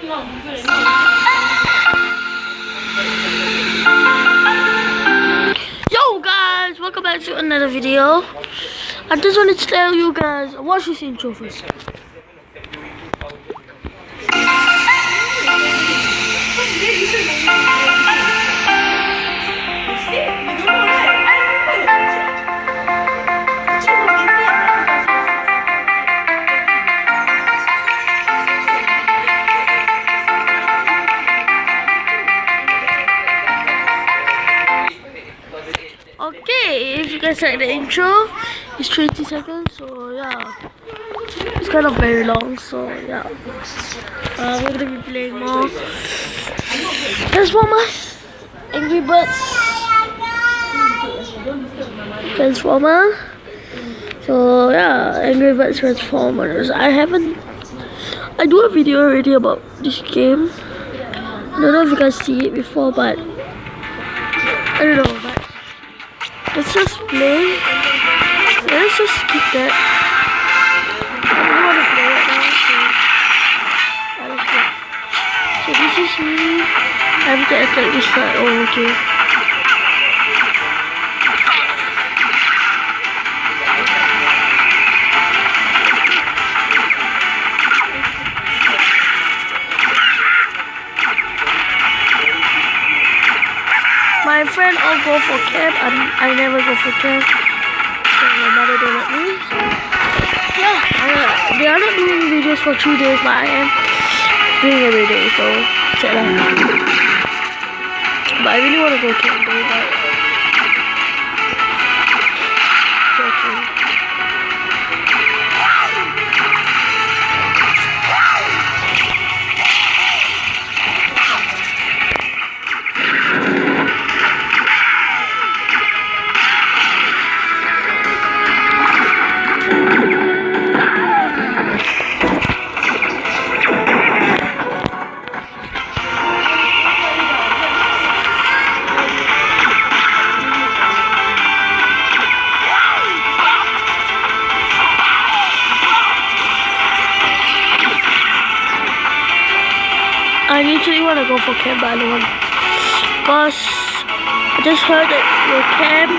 Yo guys, welcome back to another video. I just wanted to tell you guys, watch this intro first. Okay, if you guys like the intro, it's 20 seconds, so yeah, it's kind of very long, so yeah, we're gonna be playing more Traformars, Angry Birds, Transformer, so yeah, Angry Birds Transformers. I do a video already about this game. I don't know if you guys see it before, but I don't know, but let's just play. Let's just skip that. I don't want to play it now, so this is me. I have to attack this side. Oh, okay. My friend all go for camp, and I never go for camp. So my mother don't let me. So yeah, they are not doing videos for 3 days, but I am doing every day. So check that out. But I really want to go camp though, but it's okay. I literally want to go for camp, but I don't want, because I just heard that your camp,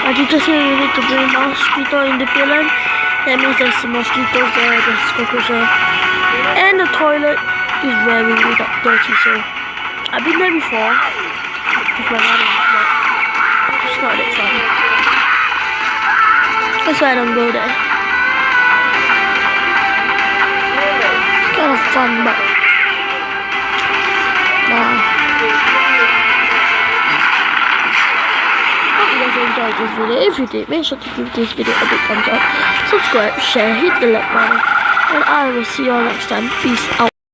my teacher said you need to bring mosquito repellent. That means there's mosquitoes there, there's cockroaches, and the toilet is very dirty. So I've been there before with my mother, but it's not that fun. That's why I don't go there. It's kind of fun, but hope you guys enjoyed this video. If you did, make sure to give this video a big thumbs up, subscribe, share, hit the like button, and I will see you all next time. Peace out.